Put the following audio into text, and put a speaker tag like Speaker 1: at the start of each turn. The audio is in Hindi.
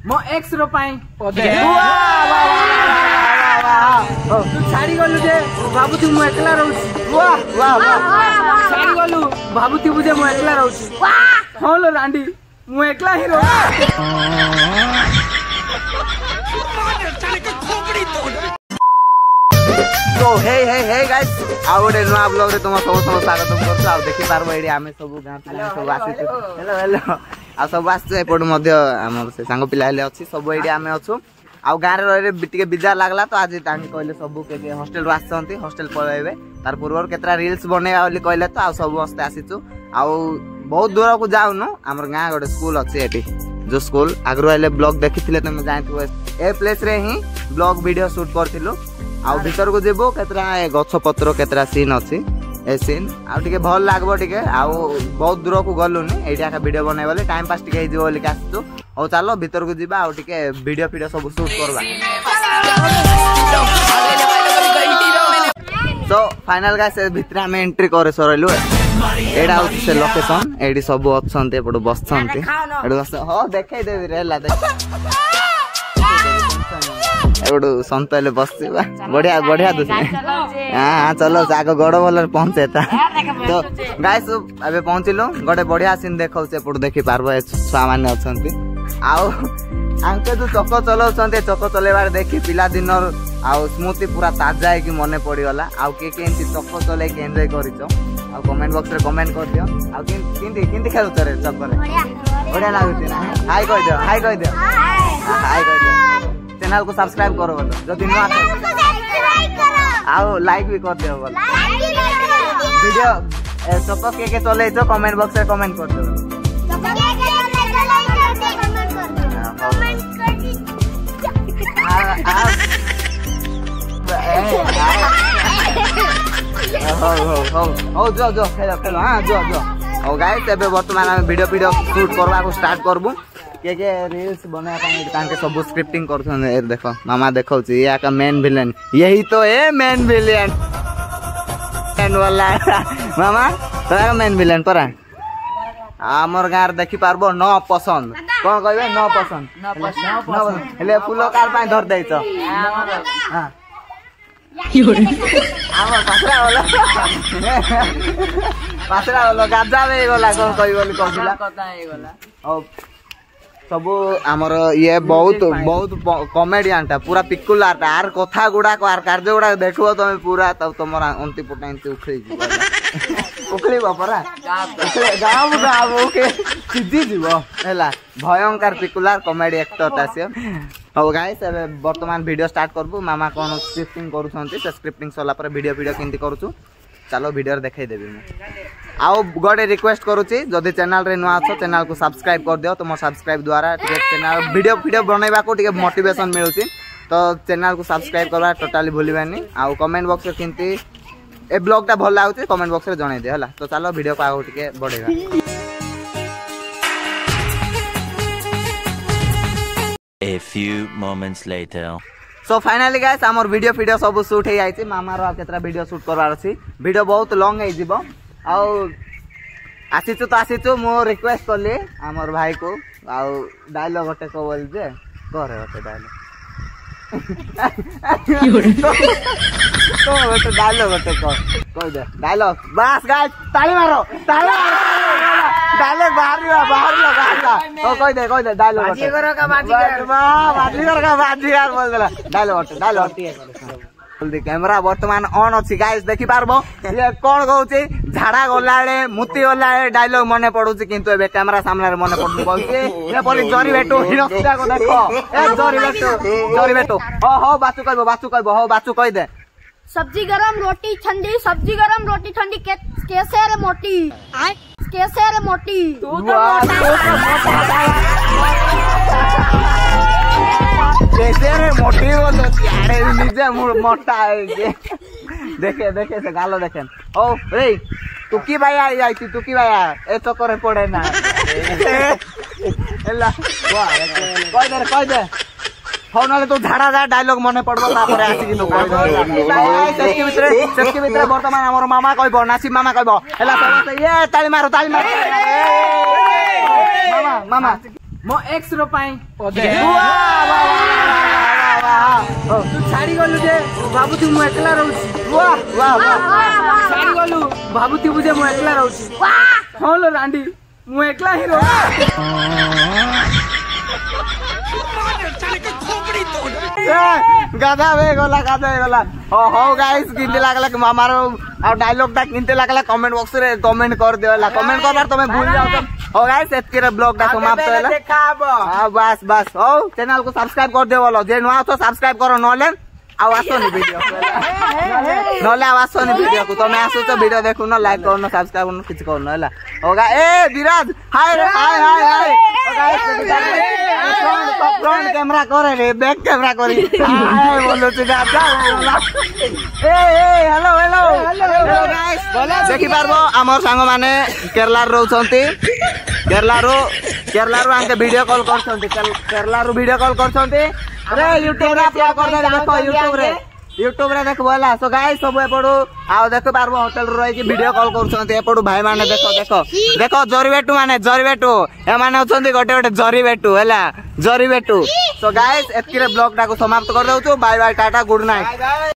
Speaker 1: मो एक्स रो पाई पदे तू छाड़ी गलु जे बाबूती मु एकला रहउछी वाह वाह वाह छाड़ी गलु बाबूती बुझे मु एकला रहउछी वाह हो लो रांडी मु एकला ही रहउछी
Speaker 2: तो हे गाइस आ गोटे नुआ ब्लॉग रे तुम सब स्वागत करछ आ देखि पारबो एडी आमे सब गां पिला सब आसी हेलो हेलो आ सब आसी एपट मध्य हमर से संग पिला हेले अछि सब एडी आमे अछु आ गां रे रे बिटिके बिजार लागला तो आज तांकी कहले सब के हॉस्टल आछंती हॉस्टल पळाइबे तार पूर्वर केतरा रील्स बनेबा बोली कहले तो आ सब वास्ते आसीचु आ बहुत दूर को जाउनु हमर गां गोटे स्कूल अछि एटी जो स्कूल आगरो आले ब्लॉग देखिथिले तुम जानथु ए प्लेस रे ही ब्लॉग वीडियो शूट करथिलु आ भीतर को जेबो केतरा गछ पत्र केतरा सीन अछि ए सीन आ टिके भल लागबो टिके आ बहुत दूर को गलुनी एटा का वीडियो बनाइ वाले टाइम पास टिके हिजो बोली आसु ओ चलो भीतर को जीबा आ टिके वीडियो सब शूट करबा तो फाइनल गाइस भीतर हम एंट्री करे सरलु एडा होत से लोकेशन एडी सब अछंते एपड बसछंते एडो बस हो देखाइ देबी रे ला देख एडो संतले बससी बढ़िया बढ़िया दुसरे हां चलो आगो गड़ बोलर पहुंचेता तो गाइस अबे पहुंचिलो गडे बढ़िया सीन देखौ से एपड देखि पारबो छुआ माने अछंती आउ आंके जो चक चलाउछंते चक चलेबार देखि पिला दिनर आउ स्मृति पूरा ताजा है कि मने पड़ी वाला आउ के केंती चक चले के एन्जॉय करिचो आ कमेंट बॉक्स रे कमेंट कर दियो आ किंती खेलु तरे चक रे बढ़िया लागुची ना हाय कह दियो हाय कह दियो हाय कह दियो चैनल को सब्सक्राइब करो बोलो जदी नुआ आउ लाइक भी कर दियो बोलो वीडियो चक के चले तो कमेंट बॉक्स रे कमेंट कर दियो जो खेलो खेलो हाँ जो गाइस एबे वर्तमान हम वीडियो शूट करबा को स्टार्ट करबू के रील्स बना तांके सब स्क्रिप्टिंग करथन ए देखो मामा देखौ छी या का मेन विलेन यही तो है मेन विलेन वाला मामा तोरा मेन विलेन परा हमर गार देखि पारबो न पसंद कोन कहबे न पसंद हेले फुलो कार पाए धर दै छ हां आमा पासरा वाला गाजा में गला कोन कहि बोली कहला कथा हे गला ओ सब आमर ये बहुत कॉमेडियन टा पूरा पिकुलार टा आर कथा गुडा को आर कार्य गुडा देखबो तमे पूरा तब तमर अंति पटाइंती उखळी उखळी बापरा गाव गाव ओके सिद्धि जीवो हैला भयंकर पिकुलार कॉमेडी एक्टर ता से अब गाइस अब वर्तमान वीडियो स्टार्ट करबो मामा कोन स्क्रिप्टिंग करूछंती से स्क्रिप्टिंग सला पर वीडियो किंती करूछु चलो वीडियो देखाई देबी मैं आउ गोटे रिक्वेस्ट करूची जदि चैनल रे नुआ छ चैनल को सब्सक्राइब कर दियो तो मो सब्सक्राइब द्वारा टिके चैनल वीडियो बनैबा को टिके मोटिवेशन मिलुची तो चैनल को सब्सक्राइब करबा टोटली भूलिबानी आउ कमेंट बॉक्स रे किंती ए ब्लॉग टा भल लागुची कमेंट बॉक्स रे जणाई दे हला तो चलो वीडियो को आगो टिके बढ़ेबा
Speaker 3: A few moments later.
Speaker 2: So finally guys हमर वीडियो सब शूट हे आइछि मामा रो केतरा वीडियो शूट करबार अछि वीडियो बहुत लॉन्ग हे जिवो आ आसीचु मो रिक्वेस्ट करली हमर भाई को आ डायलॉग गोटे को बोल जे करे गोटे डायलॉग तो गोटे डायलॉग गोटे कह दे डायलॉग बस गाइस ताली मारो डायलॉग बाहर ओ कह दे डायलॉग बाजीगर का बाजीगर बोल देला डायलॉग जल्दी कैमरा वर्तमान ऑन अछि गाइस देखि पारबो ये कोन कहउची झाड़ा गलाळे मुती गलाळे डायलॉग मने पडुची किंतु एबे कैमरा सामने रे मने पडनु बोलची ए बोली जरी बेटू हिरस्ता को देखो ए जरी बेटू हो बाचू कहबो हो बाचू कह दे
Speaker 4: सब्जी गरम रोटी ठंडी कैसे रे मोटी कैसे रे मोटी तू तो
Speaker 2: कैसे रे मोटी बोलो अरे निजे मोटा है देखे से गालो देखे ओ रे तू की भाई आई तू की भाई ए तो करे पड़े ना एला वाह कह दे हो नाले तो झाड़ा जा डायलॉग मने पड़बो ता पर आसी कि तो सबके भीतर वर्तमान हमर मामा कहबो नासी मामा कहबो एला सब ये ताली मारो मामा
Speaker 1: मो एक्स रो पाई
Speaker 2: वाह वाह वाह
Speaker 1: तू छाड़ी गलु जे भाबुती मु एकला रहउची
Speaker 2: वाह वाह वाह
Speaker 1: छाड़ी गलु भाबुती बुझे मु एकला रहउची हां लो रांडी मु एकला ही रहउ
Speaker 2: गाधा वे गला हो गाइस किनते लागला कि मामारो आ डायलॉग ता किनते लागला कमेंट बॉक्स रे कमेंट कर देला कमेंट करबार तमे भूल जाओ तो हो गाइस एतके ब्लॉग ता समाप्त होला
Speaker 1: देखाबो
Speaker 2: हां बस हो चैनल को सब्सक्राइब कर दे बोलो जे नुआ तो सब्सक्राइब करो नले आउ आसोनी वीडियो नले आउ आसोनी वीडियो को तमे आसो तो वीडियो देखो न लाइक करो न सब्सक्राइब करो किछ करो न होला होगा ए विराज हाय रे हाय हो गाइस फ्रंट कैमरा करे रे बैक कैमरा करी हाय बोलो तू गाता ए हेलो गाइस देखि पारबो हमर संग माने केरला रहउछंती केरला रो आके वीडियो कॉल करछंती केरला रो वीडियो कॉल करछंती अरे यूट्यूब रे अपलोड कर दे देखो यूट्यूब रे देखो बोला सो गाइस सब एपडो आ देखो पारबो होटल रो रही कि वीडियो कॉल करछंती एपडो भाई माने देखो जरीबेटू ए माने होछंती गोटे जरीबेटू हैला जरीबेटू सो गाइस एतकी रे ब्लॉग टा को समाप्त कर दउ bye bye tata good night.